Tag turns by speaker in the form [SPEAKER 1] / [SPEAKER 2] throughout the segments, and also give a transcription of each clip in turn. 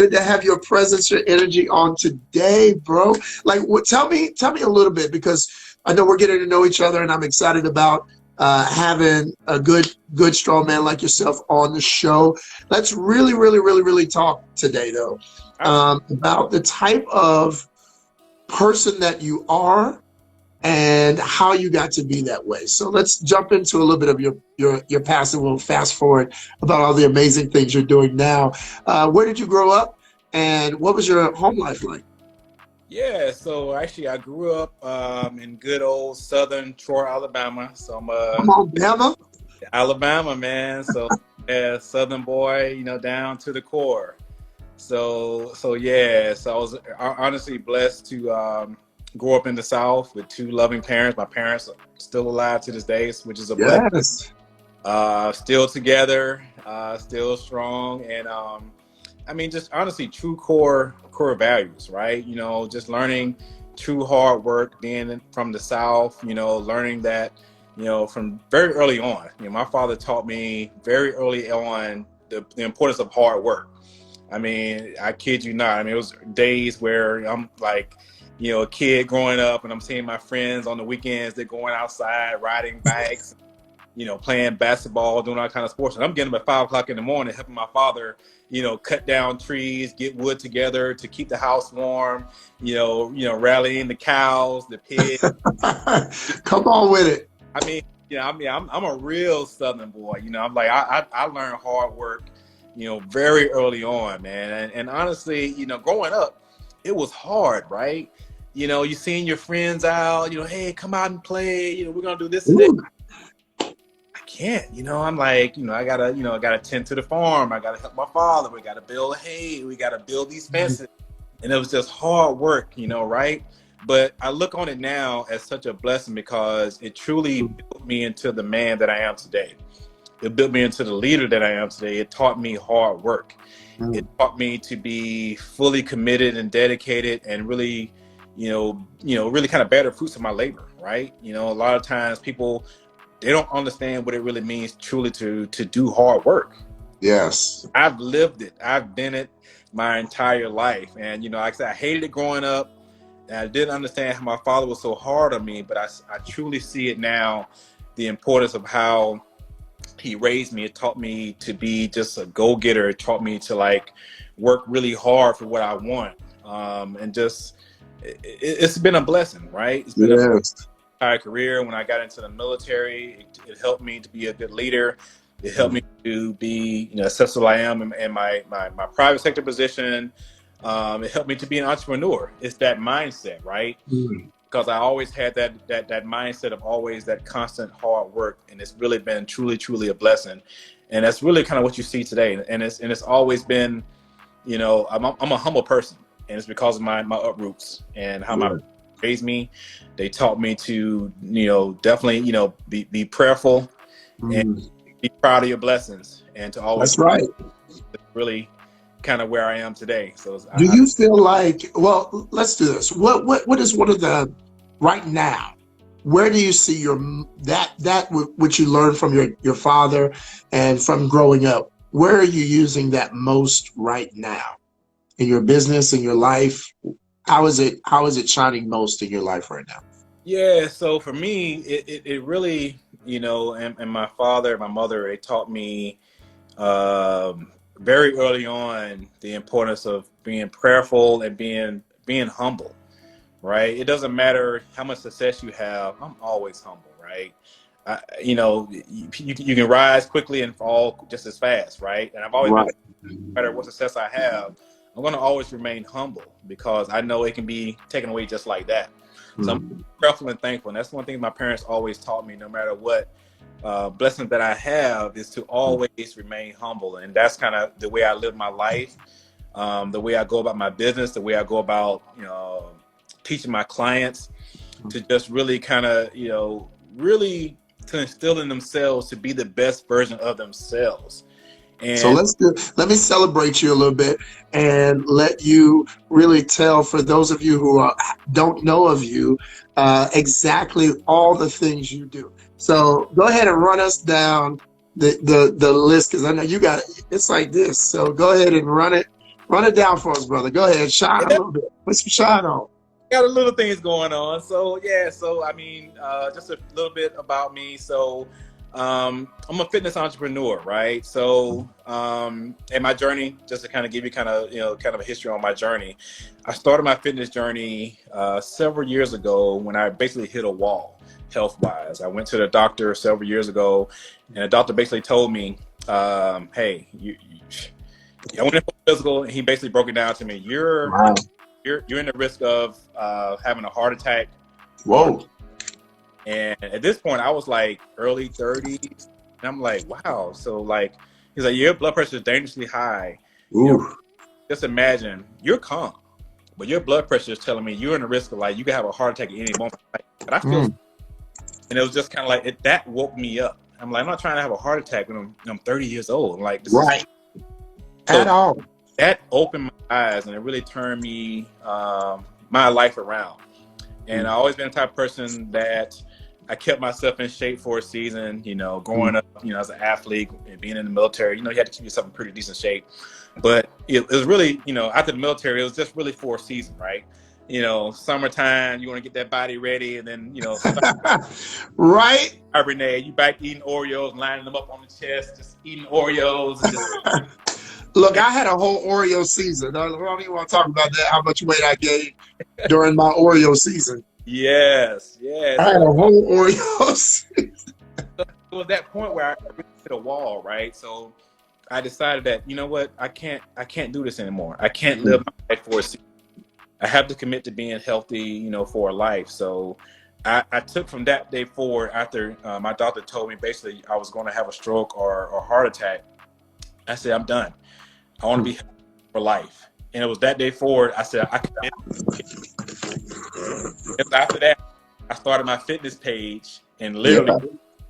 [SPEAKER 1] good to have your presence, your energy on today, bro. Like, tell me a little bit, because I know we're getting to know each other, and I'm excited about having a good strong man like yourself on the show. Let's really talk today, though, about the type of person that you are and how you got to be that way. So let's jump into a little bit of your past, and we'll fast forward about all the amazing things you're doing now. Where did you grow up, and what was your home life like?
[SPEAKER 2] Yeah, so actually I grew up in good old southern Troy, Alabama. So I'm
[SPEAKER 1] Come on, Bama.
[SPEAKER 2] Alabama man. So yeah, southern boy, down to the core. So yeah, so I was honestly blessed to grow up in the South with two loving parents. My parents are still alive to this day, which is a blessing.
[SPEAKER 1] Yes.
[SPEAKER 2] Still together, still strong, and I mean, just honestly, true core values, right? Just learning true hard work, being from the South. Learning that, from very early on. My father taught me very early on the importance of hard work. I mean, I kid you not. I mean, it was days where I'm like, a kid growing up, and I'm seeing my friends on the weekends. They're going outside, riding bikes, playing basketball, doing all kind of sports. And I'm getting up at 5 o'clock in the morning, helping my father, cut down trees, get wood together to keep the house warm, rallying the cows, the pigs.
[SPEAKER 1] Come on with it.
[SPEAKER 2] I mean, I'm a real Southern boy. I'm like, I learned hard work, very early on, man. And honestly, growing up, it was hard, right? You seeing your friends out, hey, come out and play, we're going to do this today. Can't, I'm like, I gotta tend to the farm. I gotta help my father. We gotta build hay. We gotta build these fences. And it was just hard work, right? But I look on it now as such a blessing, because it truly built me into the man that I am today. It built me into the leader that I am today. It taught me hard work. It taught me to be fully committed and dedicated, and really, really kind of bear the fruits of my labor, right? A lot of times people, they don't understand what it really means truly to do hard work.
[SPEAKER 1] Yes.
[SPEAKER 2] I've lived it. I've been it my entire life. And, like I said, I hated it growing up. And I didn't understand how my father was so hard on me, but I truly see it now, the importance of how he raised me. It taught me to be just a go-getter. It taught me to work really hard for what I want. And just, it's been a blessing, right? It's been a entire career. When I got into the military, it helped me to be a good leader. It helped me to be, successful I am in my private sector position. It helped me to be an entrepreneur. It's that mindset, right? Because I always had that mindset of always that constant hard work, and it's really been truly a blessing. And that's really kind of what you see today. And it's always been, I'm a humble person, and it's because of my uproots and how my raised me. They taught me to, definitely, be prayerful and be proud of your blessings, and to always.
[SPEAKER 1] That's right.
[SPEAKER 2] Really kind of where I am today. So
[SPEAKER 1] do you feel like, well, let's do this. What is one of the, right now, where do you see that which you learned from your father and from growing up, where are you using that most right now in your business, in your life? How is it shining most in your life right now?
[SPEAKER 2] Yeah, so for me, it really, and my father, my mother, they taught me very early on the importance of being prayerful and being humble, right? It doesn't matter how much success you have. I'm always humble, right? You can rise quickly and fall just as fast, right? And I've always been, no matter what success I have, I'm going to always remain humble, because I know it can be taken away just like that. So I'm grateful and thankful. And that's one thing my parents always taught me, no matter what blessings that I have, is to always remain humble. And that's kind of the way I live my life, the way I go about my business, the way I go about, teaching my clients to just really kind of, really to instill in themselves to be the best version of themselves. And
[SPEAKER 1] so let me celebrate you a little bit and let you really tell, for those of you who don't know of you, exactly all the things you do. So go ahead and run us down the list, because I know you got it. It's like this. So go ahead and run it Run it down for us, brother. Go ahead. Shine a little bit. Put some shine on.
[SPEAKER 2] Got a little things going on. So yeah, so I mean, just a little bit about me. So I'm a fitness entrepreneur, right? So in my journey, just to kind of give you kind of a history on my journey, I started my fitness journey several years ago when I basically hit a wall health-wise. I went to the doctor several years ago, and the doctor basically told me, "Hey, I went in for physical," and he basically broke it down to me. You're in the risk of having a heart attack.
[SPEAKER 1] Whoa.
[SPEAKER 2] And at this point, I was like early 30s. And I'm like, wow. So like, he's like, your blood pressure is dangerously high. Just imagine, you're calm, but your blood pressure is telling me you're in the risk of like, you could have a heart attack at any moment. Like, but I feel, and it was just kind of like, that woke me up. I'm like, I'm not trying to have a heart attack when I'm 30 years old. I'm like, this is,
[SPEAKER 1] at all.
[SPEAKER 2] That opened my eyes, and it really turned me my life around. And I've always been the type of person that I kept myself in shape for a season. Growing up, as an athlete and being in the military, you had to keep yourself in pretty decent shape. But it was really, after the military, it was just really for a season, right? Summertime, you want to get that body ready, and then
[SPEAKER 1] right.
[SPEAKER 2] Renee, you back eating Oreos, lining them up on the chest, just eating Oreos. And just
[SPEAKER 1] Look, I had a whole Oreo season. I don't even want to talk about that, how much weight I gained during my Oreo season.
[SPEAKER 2] Yes.
[SPEAKER 1] I had a whole Oreo season.
[SPEAKER 2] It was that point where I really hit a wall, right? So I decided that, you know what, I can't do this anymore. I can't live my life for a season. I have to commit to being healthy, for a life. So I took from that day forward, after my doctor told me basically I was going to have a stroke or a heart attack, I said, I'm done. I want to be healthy for life. And it was that day forward, I said, I commit. And after that, I started my fitness page, and literally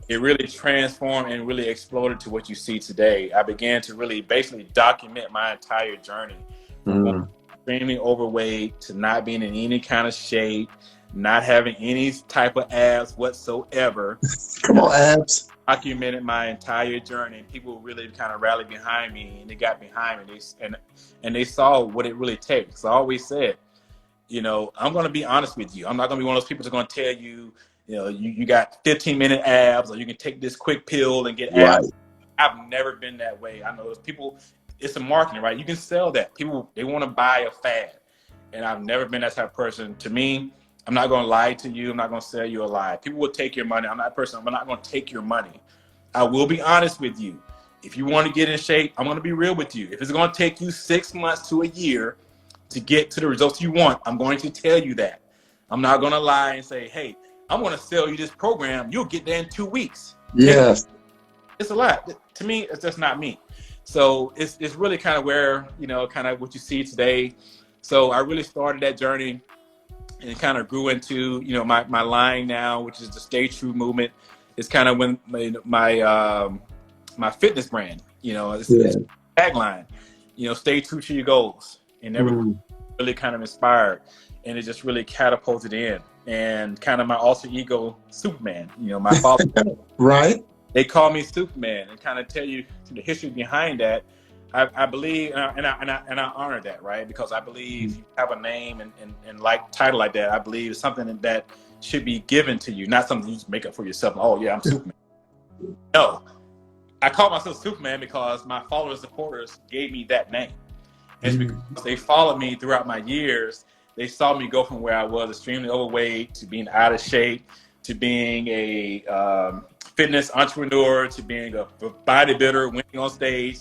[SPEAKER 2] it really transformed and really exploded to what you see today. I began to really basically document my entire journey from extremely overweight to not being in any kind of shape, not having any type of abs whatsoever.
[SPEAKER 1] Come on, abs.
[SPEAKER 2] Documented my entire journey, and people really kind of rallied behind me, and they got behind me. They saw what it really takes. I always said, I'm going to be honest with you. I'm not going to be one of those people that's going to tell you, you got 15-minute abs, or you can take this quick pill and get abs. I've never been that way. I know those people, it's a marketing, right? You can sell that. People, they want to buy a fad. And I've never been that type of person. To me, I'm not going to lie to you. I'm not going to sell you a lie. People will take your money. I'm not a person. I'm not going to take your money. I will be honest with you. If you want to get in shape, I'm going to be real with you. If it's going to take you 6 months to a year to get to the results you want, I'm going to tell you that. I'm not going to lie and say, hey, I'm going to sell you this program. You'll get there in 2 weeks.
[SPEAKER 1] Yes.
[SPEAKER 2] It's a lot. To me, it's just not me. So it's really kind of where, kind of what you see today. So I really started that journey and kind of grew into, my line now, which is the Stay True movement. It's kind of when my fitness brand, it's tagline, stay true to your goals. And everyone really kind of inspired, and it just really catapulted in. And kind of my alter ego, Superman, my father.
[SPEAKER 1] Right.
[SPEAKER 2] They call me Superman, and kind of tell you the history behind that. I believe, and I honor that, right? Because I believe you have a name and like title like that. I believe it's something that should be given to you, not something you just make up for yourself. Oh yeah, I'm Superman. No, I call myself Superman because my followers, supporters gave me that name. It's because they followed me throughout my years. They saw me go from where I was extremely overweight to being out of shape, to being a fitness entrepreneur, to being a bodybuilder, winning on stage,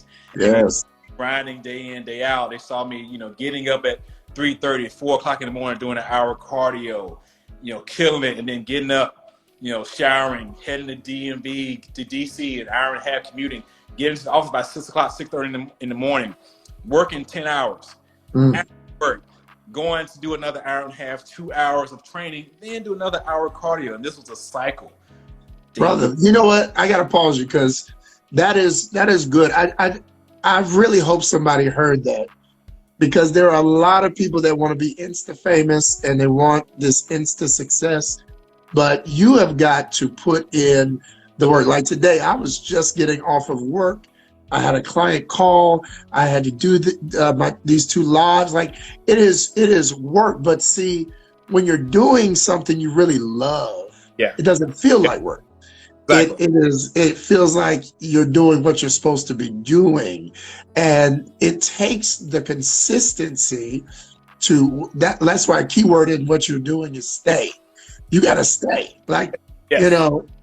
[SPEAKER 2] grinding day in, day out. They saw me, getting up at 3:30, 4 o'clock in the morning, doing an hour cardio, killing it, and then getting up, showering, heading to DMV, to DC, an hour and a half commuting, getting to the office by 6 o'clock, 6:30 in the morning, working 10 hours, after work, going to do another hour and a half, 2 hours of training, then do another hour of cardio. And this was a cycle.
[SPEAKER 1] Brother, you know what? I got to pause you because that is good. I really hope somebody heard that, because there are a lot of people that want to be Insta famous and they want this Insta success, but you have got to put in the work. Like today, I was just getting off of work I had a client call. I had to do these 2 lives. Like it is work. But see, when you're doing something you really love,
[SPEAKER 2] Yeah,
[SPEAKER 1] it doesn't feel like work. It
[SPEAKER 2] exactly.
[SPEAKER 1] it is. It feels like you're doing what you're supposed to be doing, and it takes the consistency to that. That's why a key word in what you're doing is stay. You got to stay. Like,
[SPEAKER 2] Yes.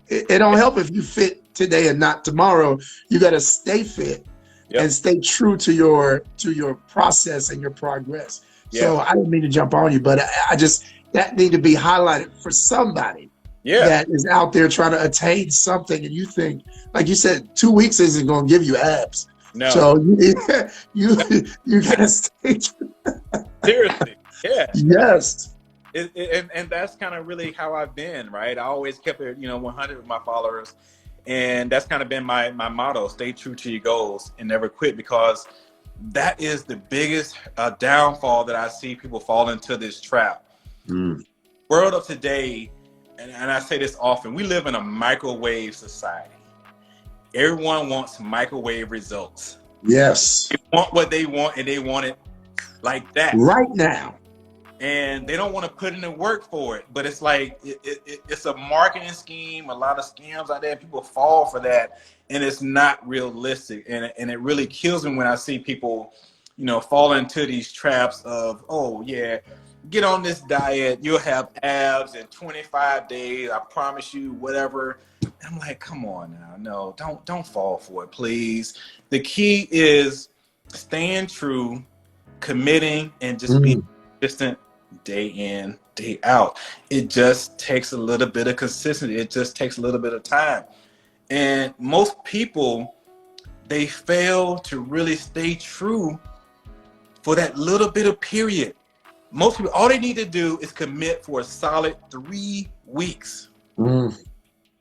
[SPEAKER 1] it don't help if you fit today and not tomorrow. You got to stay fit and
[SPEAKER 2] Yep.
[SPEAKER 1] stay true to your process and your progress.
[SPEAKER 2] Yeah.
[SPEAKER 1] So I didn't mean to jump on you, but I just that need to be highlighted for somebody
[SPEAKER 2] Yeah.
[SPEAKER 1] that is out there trying to attain something, and you think, like you said, 2 weeks isn't going to give you abs.
[SPEAKER 2] No.
[SPEAKER 1] So you you got to stay.
[SPEAKER 2] Seriously. Yeah.
[SPEAKER 1] Yes.
[SPEAKER 2] And that's kind of really how I've been, right? I always kept it, 100 with my followers, and that's kind of been my motto: stay true to your goals and never quit, because that is the biggest downfall that I see people fall into this trap.
[SPEAKER 1] Mm.
[SPEAKER 2] World of today, and I say this often, we live in a microwave society. Everyone wants microwave results.
[SPEAKER 1] Yes.
[SPEAKER 2] They want what they want, and they want it like that.
[SPEAKER 1] Right now.
[SPEAKER 2] And they don't want to put in the work for it. But it's like it's a marketing scheme, a lot of scams out there. People fall for that, and it's not realistic. And it really kills me when I see people, fall into these traps of, oh yeah, get on this diet, you'll have abs in 25 days. I promise you, whatever. And I'm like, come on now, no, don't fall for it, please. The key is staying true, committing, and just being
[SPEAKER 1] Mm.
[SPEAKER 2] consistent day in, day out. It just takes a little bit of consistency. It just takes a little bit of time. And most people, they fail to really stay true for that little bit of period. Most people, all they need to do is commit for a solid 3 weeks.
[SPEAKER 1] Mm.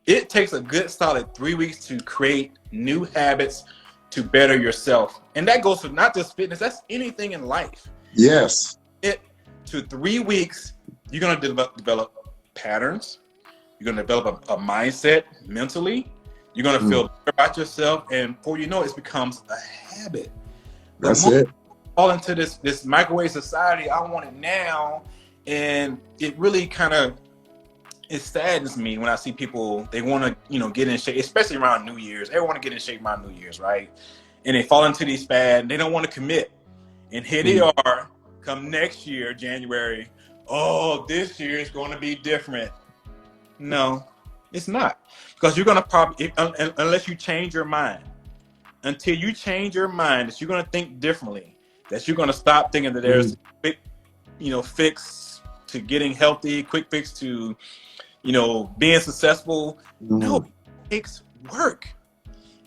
[SPEAKER 2] It takes a good solid 3 weeks to create new habits to better yourself. And that goes for not just fitness, that's anything in life.
[SPEAKER 1] Yes.
[SPEAKER 2] It to 3 weeks, you're going to develop patterns. You're going to develop a mindset mentally. You're going to
[SPEAKER 1] Mm.
[SPEAKER 2] feel better about yourself. And before you know it, it becomes a habit. But
[SPEAKER 1] That's
[SPEAKER 2] most
[SPEAKER 1] it.
[SPEAKER 2] people fall into this microwave society. I want it now. And it really kind of, it saddens me when I see people, they want to, get in shape, especially around New Year's. Everyone want to get in shape around New Year's, right? And they fall into these fads. They don't want to commit. And here they
[SPEAKER 1] Mm.
[SPEAKER 2] are, come next year, January. Oh, this year is going to be different. No, it's not. Because you're going to probably, unless you change your mind, until you change your mind, that you're going to think differently, that you're going to stop thinking that there's
[SPEAKER 1] Mm.
[SPEAKER 2] a quick, fix to getting healthy, quick fix to, being successful. No,
[SPEAKER 1] Mm.
[SPEAKER 2] it takes work.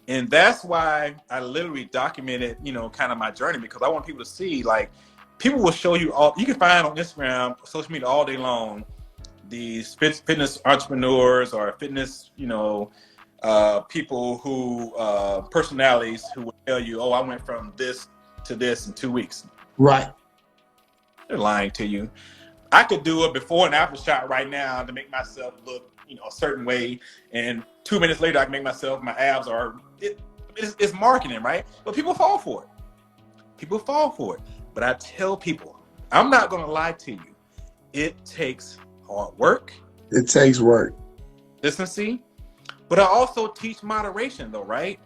[SPEAKER 2] And that's why I literally documented, kind of my journey, because I want people to see, like, people will show you all, you can find on Instagram, social media all day long, these fitness entrepreneurs or fitness, people who, personalities who will tell you, oh, I went from this to this in 2 weeks.
[SPEAKER 1] Right.
[SPEAKER 2] They're lying to you. I could do a before and after shot right now to make myself look, a certain way. And 2 minutes later, I can make myself, my abs are, it's marketing, right? But people fall for it. People fall for it. But I tell people, I'm not going to lie to you. It takes hard work,
[SPEAKER 1] It takes work.
[SPEAKER 2] consistency, but I also teach moderation, though, right?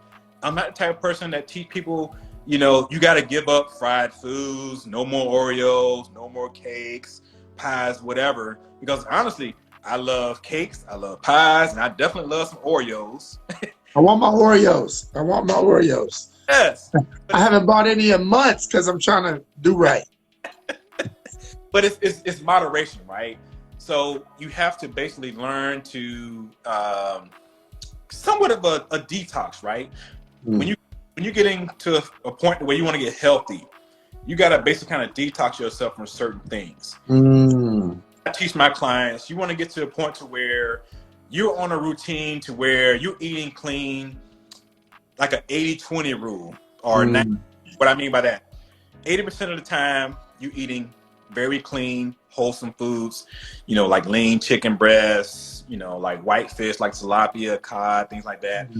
[SPEAKER 2] I'm not the type of person that teach people, you got to give up fried foods, no more Oreos, no more cakes, pies, whatever. Because honestly, I love cakes, I love pies, and I definitely love some Oreos.
[SPEAKER 1] I want my Oreos. I want my Oreos.
[SPEAKER 2] Yes,
[SPEAKER 1] I haven't bought any in months because I'm trying to do right.
[SPEAKER 2] but it's moderation, right? So you have to basically learn to somewhat of a detox, right? When
[SPEAKER 1] Mm.
[SPEAKER 2] you're getting to a point where you want to get healthy, you got to basically kind of detox yourself from certain things.
[SPEAKER 1] Mm.
[SPEAKER 2] I teach my clients, you want to get to a point to where you're on a routine to where you're eating clean, like an 80-20 rule, or 90.
[SPEAKER 1] Mm.
[SPEAKER 2] What I mean by that, 80% of the time you're eating very clean, wholesome foods, like lean chicken breasts, like white fish, like tilapia, cod, things like that.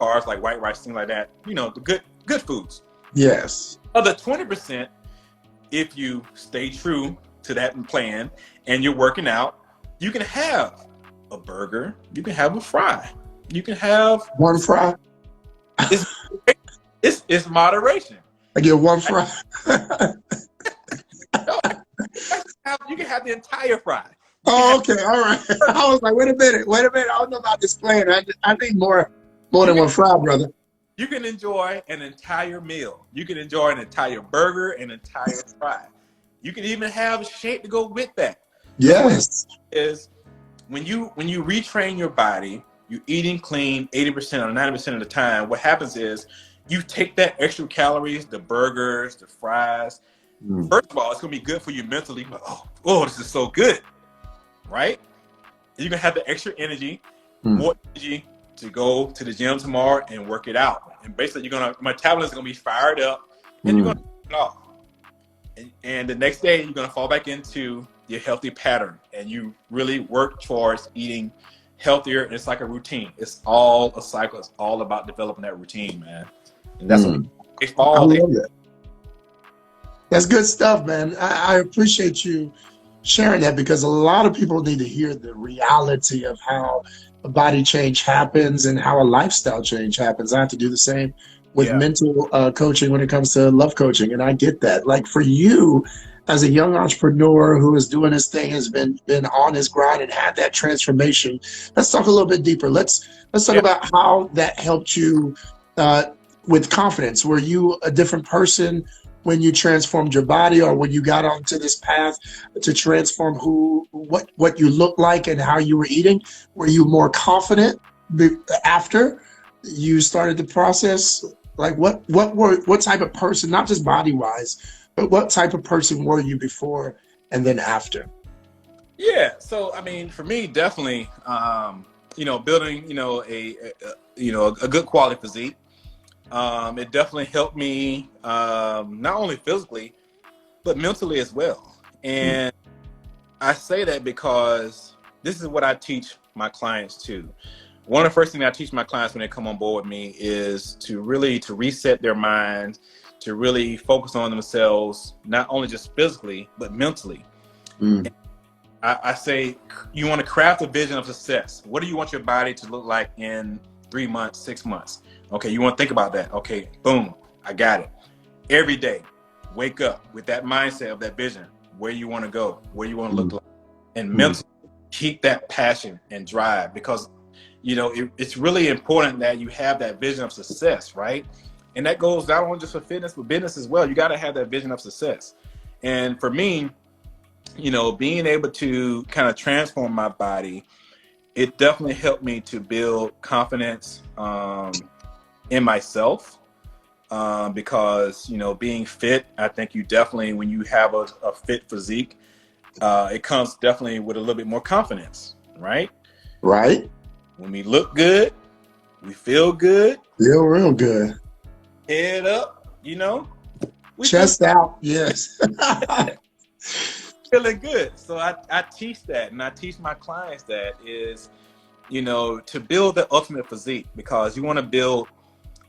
[SPEAKER 2] Carbs like white rice, things like that. The good foods.
[SPEAKER 1] Yes.
[SPEAKER 2] Other 20%, if you stay true to that plan and you're working out, you can have a burger, you can have a fry, you can have
[SPEAKER 1] one fry.
[SPEAKER 2] It's moderation.
[SPEAKER 1] I get one fry.
[SPEAKER 2] No, you can have the entire fry.
[SPEAKER 1] Oh, okay, all right. I was like, wait a minute. I don't know about this plan. I need more than one fry, brother.
[SPEAKER 2] You can enjoy an entire meal. You can enjoy an entire burger, an entire fry. You can even have a shake to go with that.
[SPEAKER 1] Yes.
[SPEAKER 2] Is when you retrain your body, you eating clean 80% or 90% of the time, what happens is you take that extra calories, the burgers, the fries. First of all, it's going to be good for you mentally. Like, oh, this is so good, right? You're going to have the extra energy, more energy to go to the gym tomorrow and work it out. And basically, your metabolism is going to be fired up, and you're going to turn it off. And the next day, you're going to fall back into your healthy pattern, and you really work towards eating healthier. And it's like a routine. It's all a cycle. It's all about developing that routine, man. And that's what it's all.
[SPEAKER 1] I love that. That's good stuff, man. I appreciate you sharing that, because a lot of people need to hear the reality of how a body change happens and how a lifestyle change happens. I have to do the same with mental coaching when it comes to love coaching, and I get that. Like for you, as a young entrepreneur who is doing his thing, has been on his grind and had that transformation. Let's talk a little bit deeper. Let's talk about how that helped you with confidence. Were you a different person when you transformed your body, or when you got onto this path to transform what you look like and how you were eating? Were you more confident after you started the process? Like what type of person, not just body wise, but what type of person were you before and then after?
[SPEAKER 2] Yeah. So, I mean, for me, definitely, building, a good quality physique. It definitely helped me, not only physically, but mentally as well. And I say that because this is what I teach my clients too. One of the first things I teach my clients when they come on board with me is to reset their minds, to really focus on themselves, not only just physically, but mentally. I say, you want to craft a vision of success. What do you want your body to look like in 3 months, 6 months? Okay, you want to think about that. Okay, boom, I got it. Every day, wake up with that mindset of that vision, where you want to go, where you want to look like, and mentally keep that passion and drive, because it's really important that you have that vision of success, right? And that goes not only just for fitness, but business as well. You got to have that vision of success. And for me, being able to kind of transform my body, it definitely helped me to build confidence in myself, because being fit, I think you definitely, when you have a fit physique, it comes definitely with a little bit more confidence, right? When we look good, we feel good,
[SPEAKER 1] feel real good,
[SPEAKER 2] head up,
[SPEAKER 1] chest out, yes.
[SPEAKER 2] Feeling good. So I teach that, and I teach my clients that is, to build the ultimate physique, because you want to build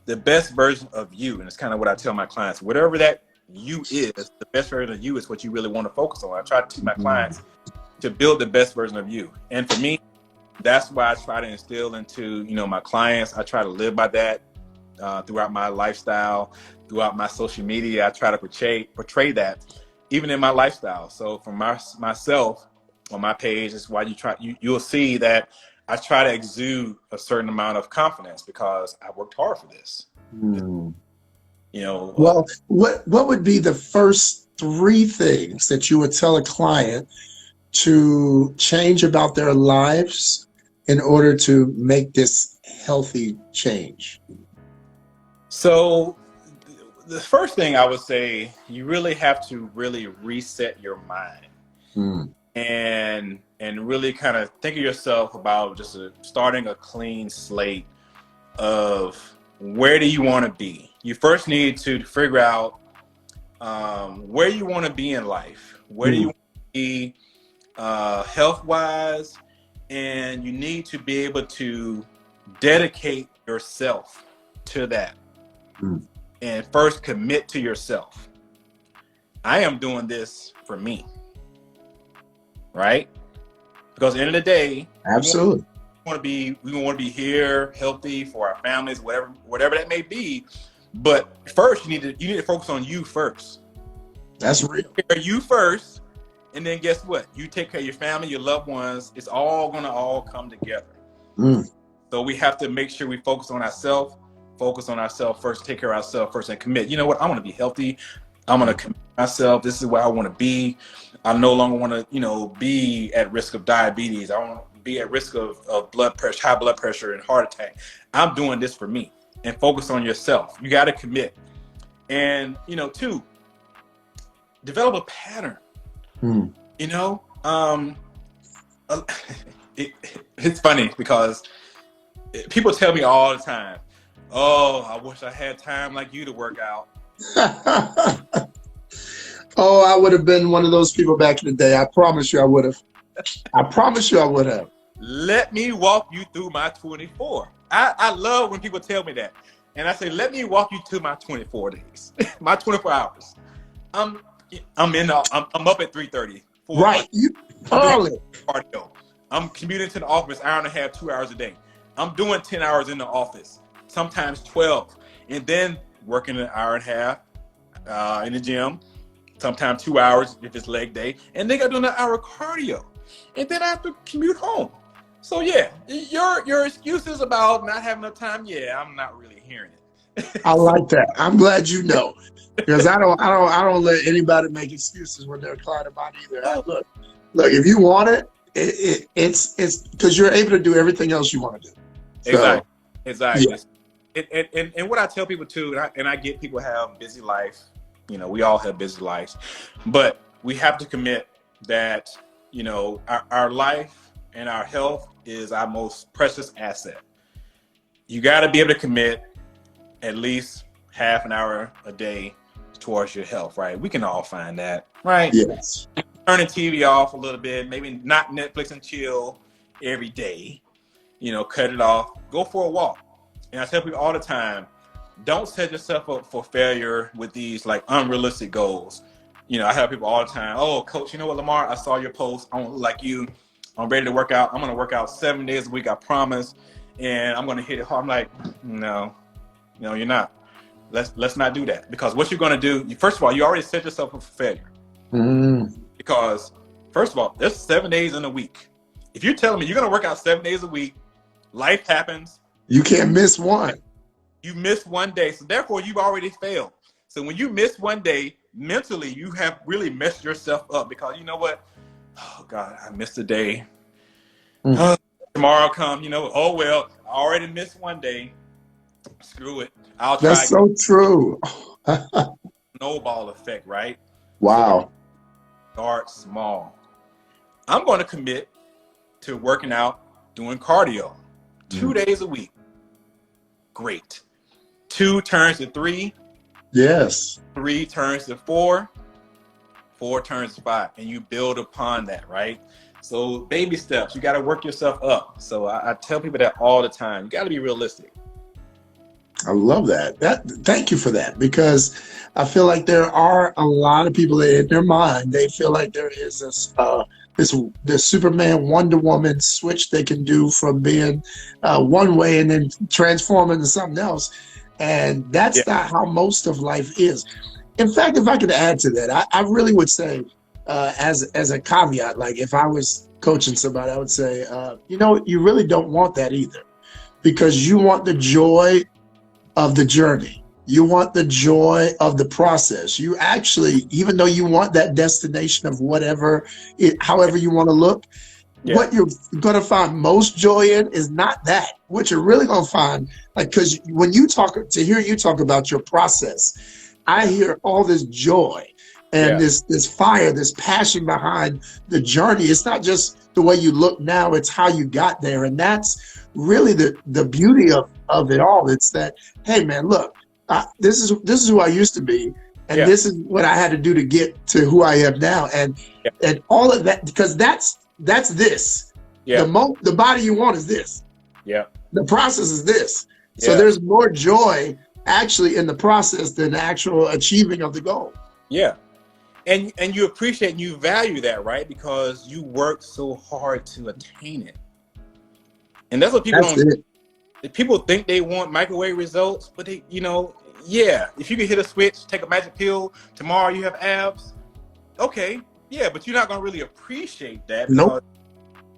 [SPEAKER 2] the best version of you. And it's kind of what I tell my clients. Whatever that you is, the best version of you is what you really want to focus on. I try to teach my clients to build the best version of you. And for me, that's why I try to instill into, my clients. I try to live by that throughout my lifestyle, throughout my social media. I try to portray that even in my lifestyle. So for myself on my page, is why you'll see that I try to exude a certain amount of confidence, because I worked hard for this.
[SPEAKER 1] Well, what would be the first 3 things that you would tell a client to change about their lives in order to make this healthy change?
[SPEAKER 2] So the first thing I would say, you really have to really reset your mind. And really kind of think of yourself about just starting a clean slate of where do you want to be. You first need to figure out where you want to be in life, Where do you want to be health-wise? And you need to be able to dedicate yourself to that. And first commit to yourself. I am doing this for me, right? Because at the end of the day,
[SPEAKER 1] absolutely,
[SPEAKER 2] we want to be here, healthy for our families, whatever that may be. But first, you need to focus on you first.
[SPEAKER 1] That's real.
[SPEAKER 2] Take care of you first, and then guess what? You take care of your family, your loved ones. It's all gonna come together. So we have to make sure we focus on ourselves first, take care of ourselves first, and commit. You know what? I want to be healthy. I'm going to commit myself. This is where I want to be. I no longer want to, be at risk of diabetes. I want to be at risk of blood pressure, high blood pressure, and heart attack. I'm doing this for me. And focus on yourself. You got to commit. And, two, develop a pattern. It's funny because people tell me all the time, oh, I wish I had time like you to work out.
[SPEAKER 1] Oh, I would have been one of those people back in the day. I promise you I would have. I promise you I would have.
[SPEAKER 2] Let me walk you through my 24. I love when people tell me that. And I say, let me walk you to my 24 days, my 24 hours. I'm up at 3:30.
[SPEAKER 1] Right. Early.
[SPEAKER 2] Cardio. I'm commuting to the office, hour and a half, 2 hours a day. I'm doing 10 hours in the office, sometimes 12. And then working an hour and a half in the gym, sometimes 2 hours if it's leg day. And then I'm doing an hour cardio. And then I have to commute home. So yeah, your excuses about not having enough time, yeah, I'm not really hearing it.
[SPEAKER 1] I like that. I'm glad you know. Because I don't let anybody make excuses when they're inclined about either. Look, if you want it, it's because you're able to do everything else you want to do. So,
[SPEAKER 2] exactly. Yeah. And what I tell people too, and I get people have busy life. We all have busy lives, but we have to commit that our life and our health is our most precious asset. You got to be able to commit at least half an hour a day towards your health, right? We can all find that, right?
[SPEAKER 1] Yes.
[SPEAKER 2] Turning TV off a little bit, maybe not Netflix and chill every day, cut it off, go for a walk. And I tell people all the time, don't set yourself up for failure with these like unrealistic goals. I have people all the time, oh, coach, you know what, Lamar, I saw your post. I don't look like you. I'm ready to work out. I'm going to work out 7 days a week, I promise. And I'm going to hit it hard. I'm like, no, you're not. Let's not do that. Because what you're going to do, first of all, you already set yourself up for failure. Because, first of all, there's 7 days in a week. If you're telling me you're going to work out 7 days a week, life happens.
[SPEAKER 1] You can't miss one.
[SPEAKER 2] You miss one day. So therefore, you've already failed. So when you miss one day, mentally, you have really messed yourself up. Because you know what? Oh, God, I missed a day. Tomorrow come, oh, well, I already missed one day. Screw it. I'll try.
[SPEAKER 1] That's so true.
[SPEAKER 2] Snowball effect, right?
[SPEAKER 1] Wow.
[SPEAKER 2] Start small. I'm going to commit to working out, doing cardio 2 days a week. Great. 2 turns to 3.
[SPEAKER 1] Yes.
[SPEAKER 2] 3 turns to 4. 4 turns to 5. And you build upon that, right? So baby steps. You got to work yourself up. So I tell people that all the time. You got to be realistic.
[SPEAKER 1] I love that. Thank you for that, because I feel like there are a lot of people that in their mind, they feel like there is this Superman, Wonder Woman switch they can do from being one way and then transform into something else. And that's not how most of life is. In fact, if I could add to that, I really would say, as a caveat, like if I was coaching somebody, I would say, you really don't want that either, because you want the joy of the journey. You want the joy of the process. You actually, even though you want that destination of however you want to look, what you're going to find most joy in is not that. What you're really going to find, because when you hear you talk about your process, I hear all this joy and this fire, this passion behind the journey. It's not just the way you look now, it's how you got there. And that's really the beauty of it all. It's that, hey man, look, this is who I used to be, And this is what I had to do to get to who I am now. And all of that, because that's this. The body you want is this. The process is this. So there's more joy actually in the process than the actual achieving of the goal.
[SPEAKER 2] And you appreciate and you value that, right? Because you work so hard to attain it. And that's what people don't. People think they want microwave results, but they, if you can hit a switch, take a magic pill, tomorrow you have abs. Okay, but you're not gonna really appreciate that because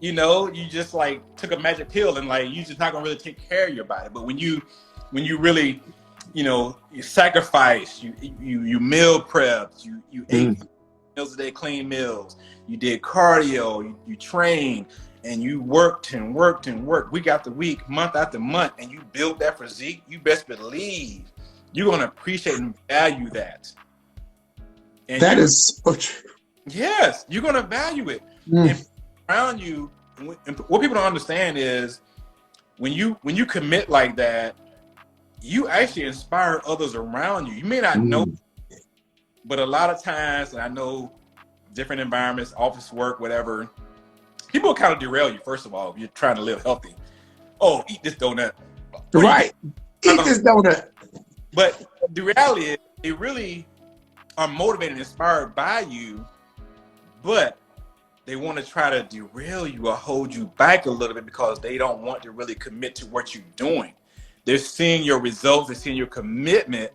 [SPEAKER 2] you just like took a magic pill and like you just not gonna really take care of your body. But when you really, you sacrifice, you meal prepped, you ate meals a day, clean meals, you did cardio, you trained, and you worked and worked and worked week after week, month after month, and you built that physique, you best believe you're going to appreciate and value that. And
[SPEAKER 1] that is so true.
[SPEAKER 2] Yes, you're going to value it. And around you, and what people don't understand is when you commit like that, you actually inspire others around you. You may not know, but a lot of times, and I know different environments, office work, whatever, people kind of derail you, first of all, if you're trying to live healthy. Oh, eat this donut.
[SPEAKER 1] Right. Eat this donut.
[SPEAKER 2] But the reality is, they really are motivated and inspired by you, but they want to try to derail you or hold you back a little bit because they don't want to really commit to what you're doing. They're seeing your results, they're seeing your commitment.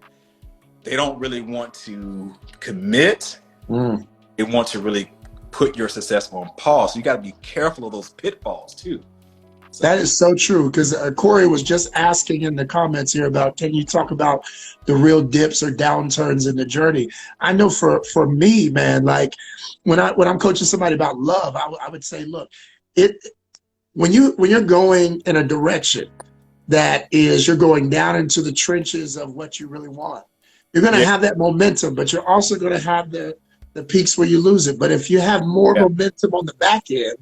[SPEAKER 2] They don't really want to commit. They want to really put your success on pause. So you got to be careful of those pitfalls too. So.
[SPEAKER 1] That is so true, because Corey was just asking in the comments here about, can you talk about the real dips or downturns in the journey? I know for me, man, like when I'm coaching somebody about love, I would say, look, when you're going in a direction that is, you're going down into the trenches of what you really want, you're going to have that momentum, but you're also going to have the peaks where you lose it. But if you have more momentum on the back end,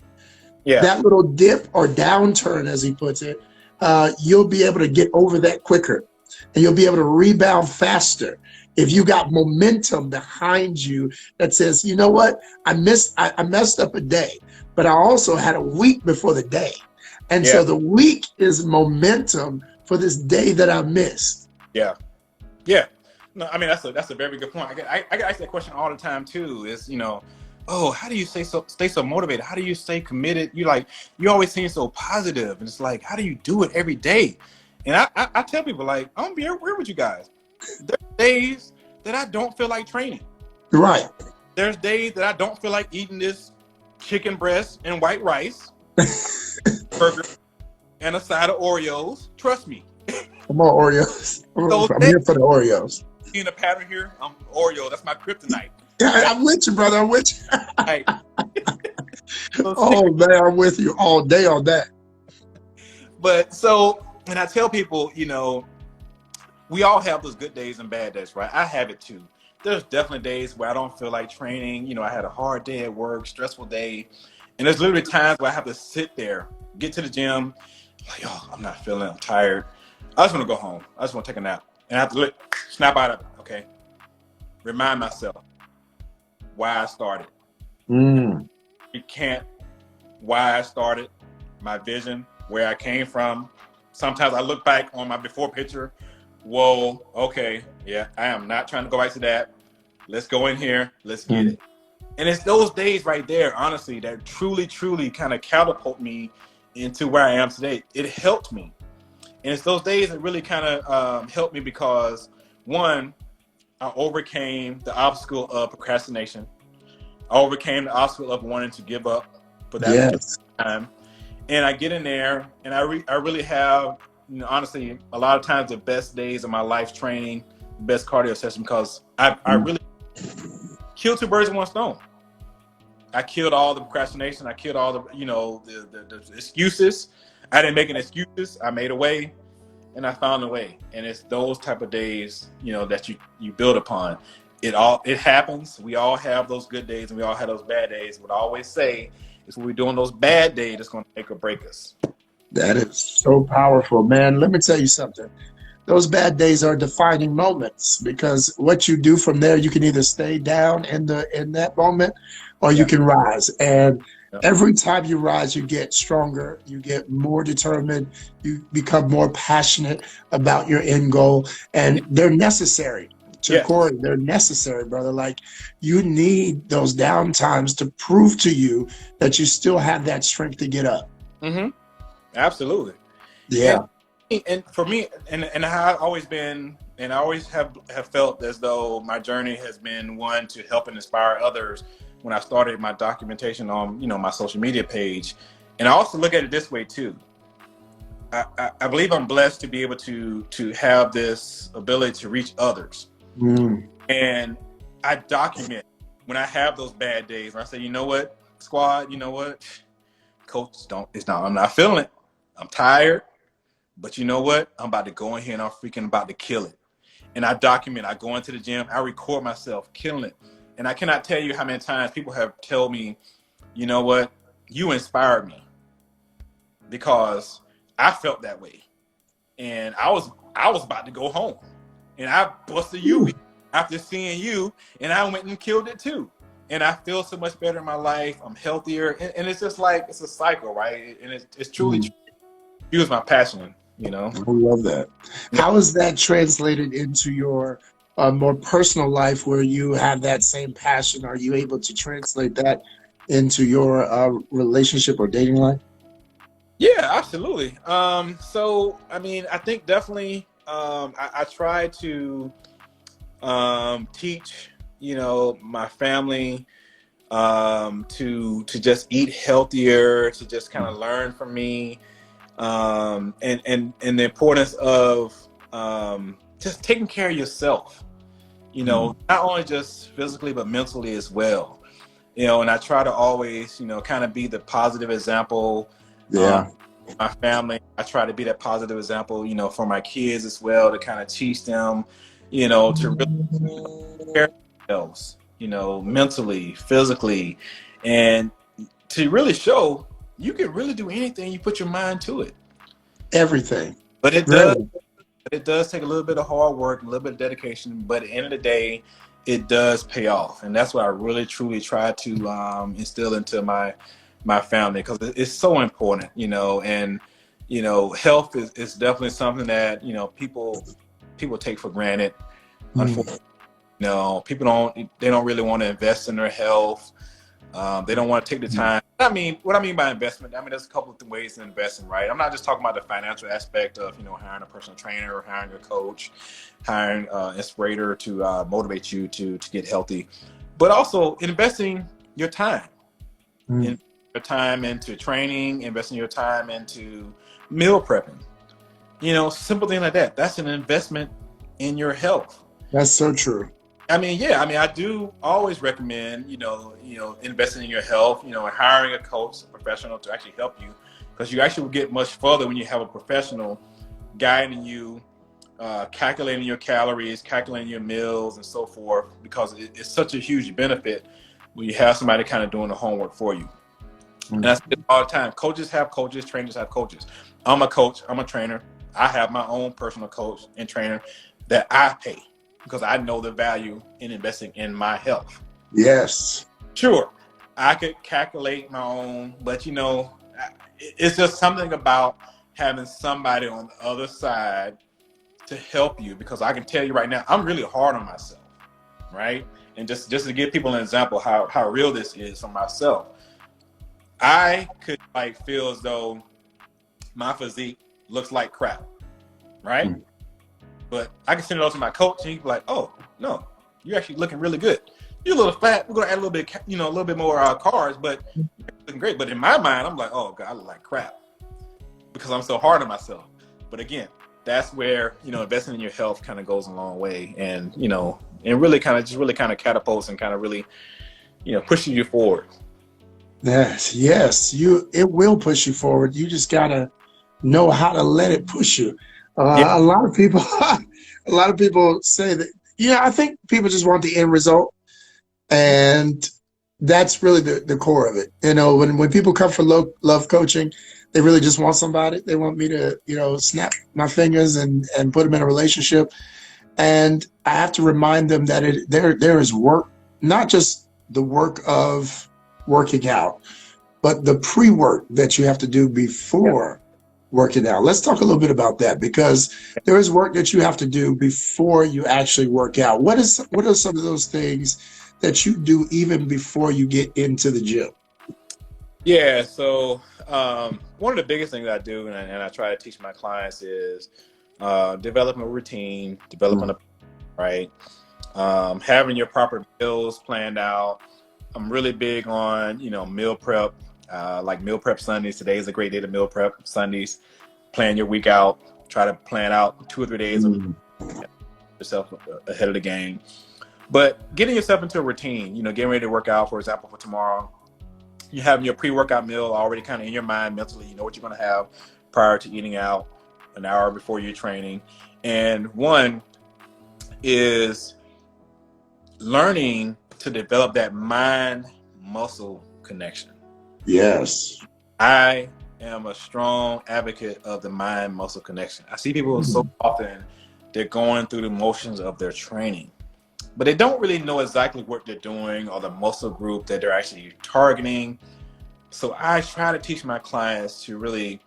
[SPEAKER 1] that little dip or downturn, as he puts it, you'll be able to get over that quicker, and you'll be able to rebound faster if you got momentum behind you that says, you know what, I messed up a day, but I also had a week before the day, and so the week is momentum for this day that I missed.
[SPEAKER 2] No, I mean that's a very good point. I get asked that question all the time too. Is oh, how do you stay so motivated? How do you stay committed? You always seem so positive, and it's like, how do you do it every day? And I tell people, like, I'm gonna be real with you guys. There's days that I don't feel like training.
[SPEAKER 1] Right.
[SPEAKER 2] There's days that I don't feel like eating this chicken breast and white rice, burger, and a side of Oreos. Trust me.
[SPEAKER 1] Come on, Oreos. I'm here for the Oreos.
[SPEAKER 2] In a pattern here, I'm Oreo. That's my kryptonite.
[SPEAKER 1] Yeah, I'm with you, brother. I'm with you.
[SPEAKER 2] Right.
[SPEAKER 1] Oh man, I'm with you all day on that.
[SPEAKER 2] But so, and I tell people, we all have those good days and bad days, right? I have it too. There's definitely days where I don't feel like training. I had a hard day at work, stressful day, and there's literally times where I have to sit there, get to the gym, like, oh, I'm not feeling it. I'm tired. I just want to go home. I just want to take a nap. And I have to snap out of it, okay? Remind myself why I started. You can't, why I started, my vision, where I came from. Sometimes I look back on my before picture. Whoa, okay, yeah, I am not trying to go back to that. Let's go in here. Let's get it. And it's those days right there, honestly, that truly, truly kind of catapult me into where I am today. It helped me. And it's those days that really kind of helped me because, one, I overcame the obstacle of procrastination. I overcame the obstacle of wanting to give up for that time. And I get in there, and I really have, honestly, a lot of times the best days of my life training, best cardio session, because I really killed two birds with one stone. I killed all the procrastination. I killed all the, the excuses. I didn't make any excuses. I made a way, and I found a way. And it's those type of days, that you build upon. It happens. We all have those good days, and we all have those bad days. What I always say is, when we're doing those bad days, it's going to make or break us.
[SPEAKER 1] That is so powerful, man. Let me tell you something. those bad days are defining moments, because what you do from there, you can either stay down in that moment, or you
[SPEAKER 2] Yeah.
[SPEAKER 1] can rise. And
[SPEAKER 2] Yeah.
[SPEAKER 1] every time you rise, you get stronger, you get more determined, you become more passionate about your end goal,
[SPEAKER 2] Yeah.
[SPEAKER 1] and they're necessary. To
[SPEAKER 2] Yes.
[SPEAKER 1] Corey, they're necessary, brother. Like, you need those down times to prove to you that you still have that strength to get up.
[SPEAKER 2] Mm-hmm. Absolutely. And
[SPEAKER 1] Yeah.
[SPEAKER 2] and for me, and I've always been, and I always have felt as though my journey has been one to help and inspire others. When I started my documentation on, my social media page, and I also look at it this way too. I believe I'm blessed to be able to have this ability to reach others,
[SPEAKER 1] Mm.
[SPEAKER 2] and I document when I have those bad days. When I say, you know what, squad, you know what, coach, don't. It's not. I'm not feeling it. I'm tired. But you know what? I'm about to go in here and I'm freaking about to kill it. And I document. I go into the gym. I record myself killing it. And I cannot tell you how many times people have told me, you know what? You inspired me, because I felt that way. And I was about to go home. And I busted you in after seeing you, and I went and killed it too. And I feel so much better in my life. I'm healthier. And it's just like, it's a cycle, right? And it's truly,
[SPEAKER 1] Mm.
[SPEAKER 2] fuels my passion.
[SPEAKER 1] I love that. How is that translated into your more personal life, where you have that same passion? Are you able to translate that into your relationship or dating life?
[SPEAKER 2] Yeah, absolutely. So I mean, I think definitely, I try to teach, my family, to just eat healthier, to just kind of learn from me, and the importance of just taking care of yourself.
[SPEAKER 1] Mm.
[SPEAKER 2] Not only just physically but mentally as well. And I try to always, kind of be the positive example. Um,
[SPEAKER 1] Yeah.
[SPEAKER 2] my family, I try to be that positive example, for my kids as well, to kind of teach them, to really care for themselves, mentally, physically, and to really show you can really do anything you put your mind to it.
[SPEAKER 1] Everything.
[SPEAKER 2] But it does,
[SPEAKER 1] Really.
[SPEAKER 2] take a little bit of hard work, a little bit of dedication, but at the end of the day, it does pay off. And that's what I really truly try to instill into my family, because it's so important, and health is definitely something that people take for granted.
[SPEAKER 1] Mm.
[SPEAKER 2] Unfortunately, people don't really want to invest in their health. They don't want to take the
[SPEAKER 1] Mm.
[SPEAKER 2] time. I mean, what I mean by investment, there's a couple of ways to invest in, right? I'm not just talking about the financial aspect of, hiring a personal trainer, or hiring a coach, hiring an inspirator to motivate you to get healthy, but also investing your time,
[SPEAKER 1] Mm.
[SPEAKER 2] in your time into training, investing your time into meal prepping, simple thing like that. That's an investment in your health.
[SPEAKER 1] That's so true.
[SPEAKER 2] I mean, yeah. I mean, I do always recommend, investing in your health, and hiring a coach, a professional to actually help you, because you actually will get much further when you have a professional guiding you, calculating your calories, calculating your meals, and so forth. Because it's such a huge benefit when you have somebody kind of doing the homework for you. And
[SPEAKER 1] Mm.
[SPEAKER 2] I say it all the time. Coaches have coaches, trainers have coaches. I'm a coach, I'm a trainer. I have my own personal coach and trainer that I pay, because I know the value in investing in my health.
[SPEAKER 1] Yes.
[SPEAKER 2] Sure, I could calculate my own, but it's just something about having somebody on the other side to help you, because I can tell you right now, I'm really hard on myself, right? And just to give people an example how real this is for myself, I could feel as though my physique looks like crap, right?
[SPEAKER 1] Mm.
[SPEAKER 2] But I can send it over to my coach, and he'd be like, "Oh no, you're actually looking really good. You're a little fat. We're gonna add a little bit, a little bit more carbs, but you're looking great." But in my mind, I'm like, "Oh God, I look like crap," because I'm so hard on myself. But again, that's where investing in your health kind of goes a long way, and and really kind of catapults and kind of really pushes you forward.
[SPEAKER 1] Yes. Yes. It will push you forward. You just gotta know how to let it push you.
[SPEAKER 2] Yeah,
[SPEAKER 1] A lot of people, a lot of people say that. Yeah, I think people just want the end result, and that's really the core of it. When people come for love coaching, They really just want somebody. They want me to, snap my fingers and put them in a relationship. And I have to remind them that there is work, not just the work of working out, but the pre-work that you have to do before working out. Let's talk a little bit about that, because there is work that you have to do before you actually work out. What are some of those things that you do even before you get into the gym?
[SPEAKER 2] Yeah, so one of the biggest things I do, and I try to teach my clients, is developing a routine, developing a right, having your proper meals planned out. I'm really big on meal prep, like meal prep Sundays. Today is a great day to meal prep Sundays. Plan your week out. Try to plan out 2 or 3 days of yourself ahead of the game. But getting yourself into a routine, getting ready to work out, for example, for tomorrow. You having your pre-workout meal already kind of in your mind mentally. You know what you're going to have prior to eating out an hour before your training. And one is learning to develop that mind-muscle connection.
[SPEAKER 1] Yes.
[SPEAKER 2] I am a strong advocate of the mind-muscle connection. I see people so often, they're going through the motions of their training, but they don't really know exactly what they're doing or the muscle group that they're actually targeting. So I try to teach my clients to really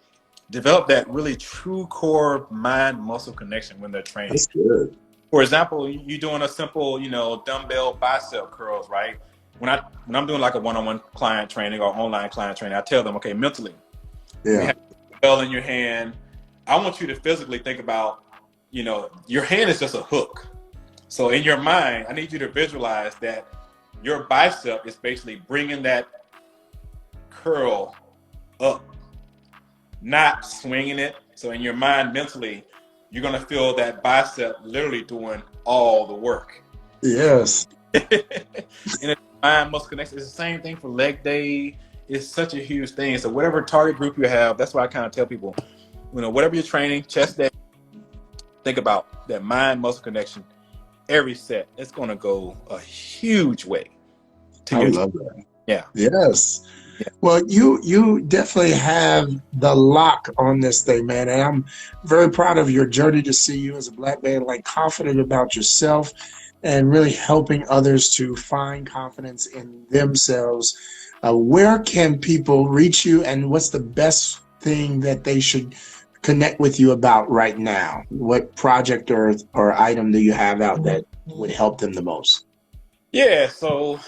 [SPEAKER 2] develop that really true core mind-muscle connection when they're training.
[SPEAKER 1] That's good.
[SPEAKER 2] For example, you're doing a simple, dumbbell bicep curls, right? When I'm doing like a one-on-one client training or online client training, I tell them, okay, mentally, you have a bell in your hand. I want you to physically think about, your hand is just a hook. So in your mind, I need you to visualize that your bicep is basically bringing that curl up, not swinging it. So in your mind, mentally, you're going to feel that bicep literally doing all the work.
[SPEAKER 1] Yes.
[SPEAKER 2] And it's mind muscle connection. It's the same thing for leg day. It's such a huge thing. So whatever target group you have, that's why I kind of tell people, whatever you're training, chest day, think about that mind muscle connection. Every set, it's going to go a huge way to your
[SPEAKER 1] love that.
[SPEAKER 2] Yeah.
[SPEAKER 1] Yes.
[SPEAKER 2] Yeah.
[SPEAKER 1] Well, you definitely have the lock on this thing, man. And I'm very proud of your journey to see you as a Black man, like confident about yourself and really helping others to find confidence in themselves. Where can people reach you, and what's the best thing that they should connect with you about right now? What project or item do you have out that would help them the most?
[SPEAKER 2] Yeah, so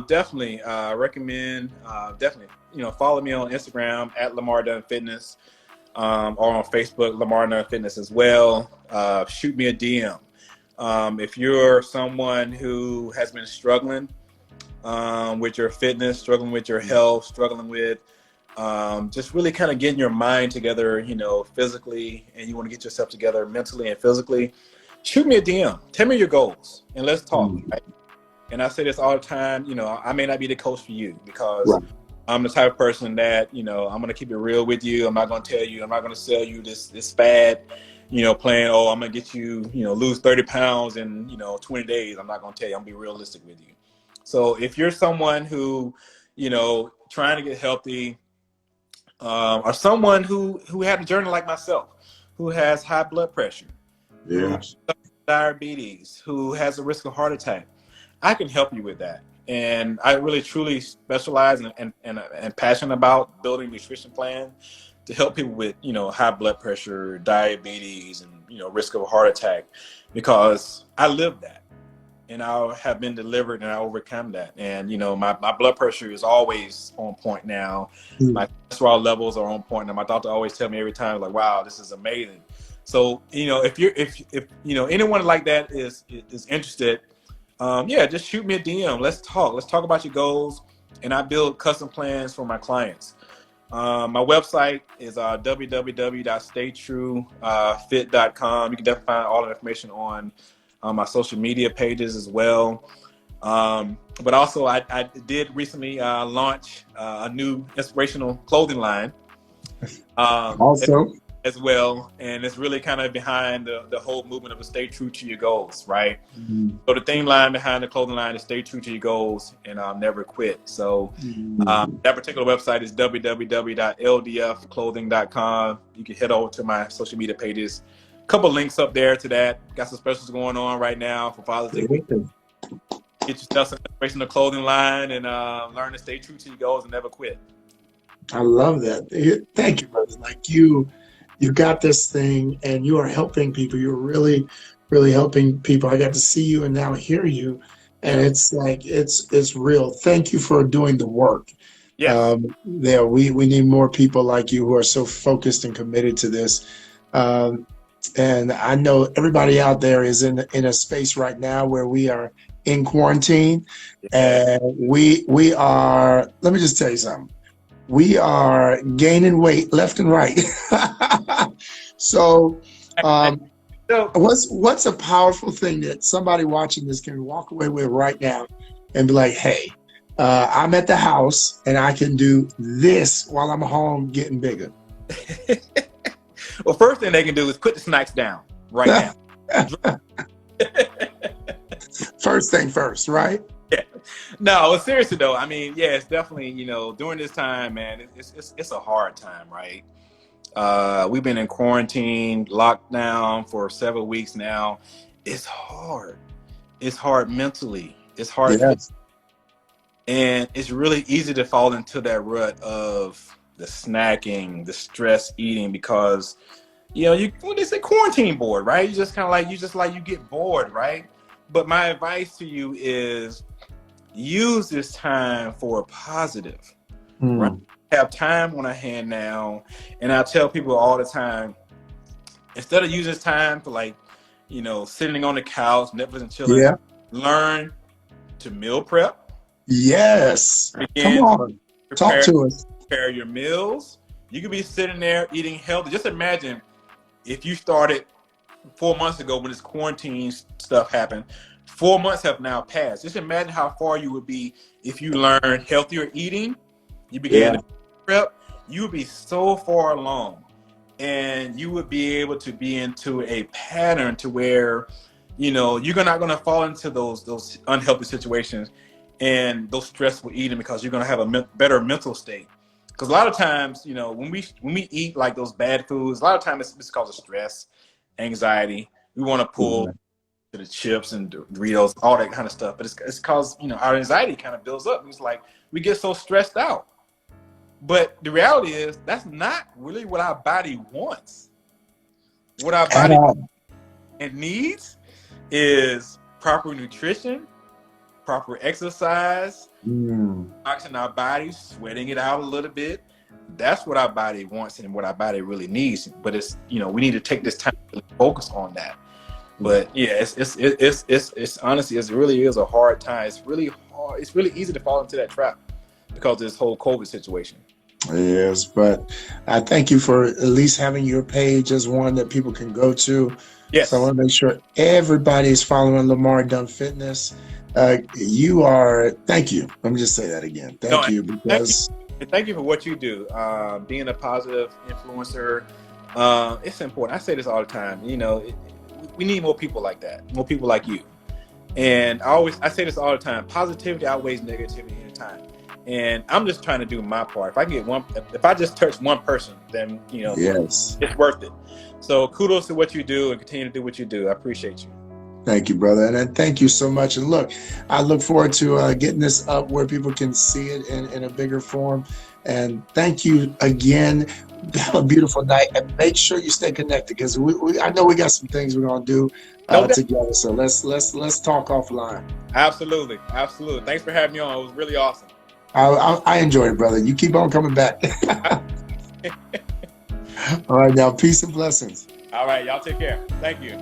[SPEAKER 2] definitely recommend definitely follow me on Instagram at Lamar Dunn Fitness, or on Facebook Lamar Dunn Fitness as well. Shoot me a DM. If you're someone who has been struggling with your fitness, struggling with your health, struggling with just really kind of getting your mind together, physically, and you want to get yourself together mentally and physically, shoot me a DM. Tell me your goals and let's talk. Right? And I say this all the time, I may not be the coach for you because I'm the type of person that, I'm going to keep it real with you. I'm not going to tell you, I'm not going to sell you this fad, plan, I'm going to get you, lose 30 pounds in, 20 days. I'm not going to tell you, I'm going to be realistic with you. So if you're someone who, trying to get healthy, or someone who had a journey like myself, who has high blood pressure,
[SPEAKER 1] Yes,
[SPEAKER 2] diabetes, who has a risk of heart attack, I can help you with that. And I really truly specialize and passionate about building a nutrition plan to help people with, high blood pressure, diabetes, and, risk of a heart attack, because I live that and I have been delivered and I overcome that. And, my blood pressure is always on point now. My cholesterol levels are on point now. My doctor always tell me every time, like, wow, this is amazing. So, if anyone like that is interested, just shoot me a DM. Let's talk. Let's talk about your goals. And I build custom plans for my clients. My website is www.staytruefit.com. You can definitely find all the information on my social media pages as well. But also, I did recently launch a new inspirational clothing line.
[SPEAKER 1] also,
[SPEAKER 2] as well, and it's really kind of behind the whole movement of to stay true to your goals, right? So the theme line behind the clothing line is stay true to your goals and never quit. So that particular website is www.ldfclothing.com. You can head over to my social media pages. A couple links up there to that. Got some specials going on right now for Father's Day week. Get yourself some inspiration in the clothing line and learn to stay true to your goals and never quit.
[SPEAKER 1] I love that. Thank you, brother. Like you got this thing and you are helping people. You're really, really helping people. I got to see you and now hear you. And it's like, it's real. Thank you for doing the work.
[SPEAKER 2] Yes.
[SPEAKER 1] We need more people like you who are so focused and committed to this. And I know everybody out there is in a space right now where we are in quarantine, and we are, let me just tell you something. We are gaining weight left and right. So what's a powerful thing that somebody watching this can walk away with right now and be like, hey, I'm at the house and I can do this while I'm home getting bigger?
[SPEAKER 2] Well, first thing they can do is put the snacks down right now.
[SPEAKER 1] First thing first, right?
[SPEAKER 2] Yeah. No, seriously though, I mean, yeah, it's definitely, during this time, man, it's a hard time, right? We've been in quarantine, lockdown for several weeks now. It's hard. It's hard mentally. It's hard.
[SPEAKER 1] Yes.
[SPEAKER 2] And it's really easy to fall into that rut of the snacking, the stress eating, because when they say quarantine bored, right? You just kind of like you get bored, right? But my advice to you is use this time for a positive. Right? Have time on our hand now, and I tell people all the time, instead of using this time for sitting on the couch, Netflix and chilling, learn to meal prep.
[SPEAKER 1] Yes. Come on. Talk to us.
[SPEAKER 2] Prepare your meals. You could be sitting there eating healthy. Just imagine if you started 4 months ago when this quarantine stuff happened. 4 months have now passed. Just imagine how far you would be if you learned healthier eating. You began to prep. You would be so far along, and you would be able to be into a pattern to where you're not going to fall into those unhealthy situations and those stressful eating, because you're going to have a better mental state. Because a lot of times, when we eat like those bad foods, a lot of times it's because of stress, anxiety. We want to pull to the chips and Doritos, all that kind of stuff. But it's because our anxiety kind of builds up. It's like we get so stressed out. But the reality is that's not really what our body wants. What our body needs is proper nutrition, proper exercise, oxygen our body, sweating it out a little bit. That's what our body wants and what our body really needs. But it's we need to take this time to focus on that. But yeah, it's honestly, it really is a hard time. It's really hard. It's really easy to fall into that trap because of this whole COVID situation.
[SPEAKER 1] Yes, but I thank you for at least having your page as one that people can go to.
[SPEAKER 2] Yes.
[SPEAKER 1] So I want to make sure everybody is following Lamar Dunn Fitness. Thank you. Let me just say that again. Thank you, because
[SPEAKER 2] thank you for what you do. Being a positive influencer, it's important. I say this all the time. We need more people like that, more people like you. And I say this all the time: positivity outweighs negativity anytime. And I'm just trying to do my part. If I can if I just touch one person, then it's worth it. So kudos to what you do, and continue to do what you do. I appreciate you.
[SPEAKER 1] Thank you, brother. And thank you so much. And look, I look forward to getting this up where people can see it in a bigger form. And thank you again. Have a beautiful night, and make sure you stay connected, because I know we got some things we're gonna do together. So let's talk offline.
[SPEAKER 2] Absolutely. Thanks for having me on. It was really awesome.
[SPEAKER 1] I enjoyed it, brother. You keep on coming back. All right, now, peace and blessings.
[SPEAKER 2] All right, y'all take care. Thank you.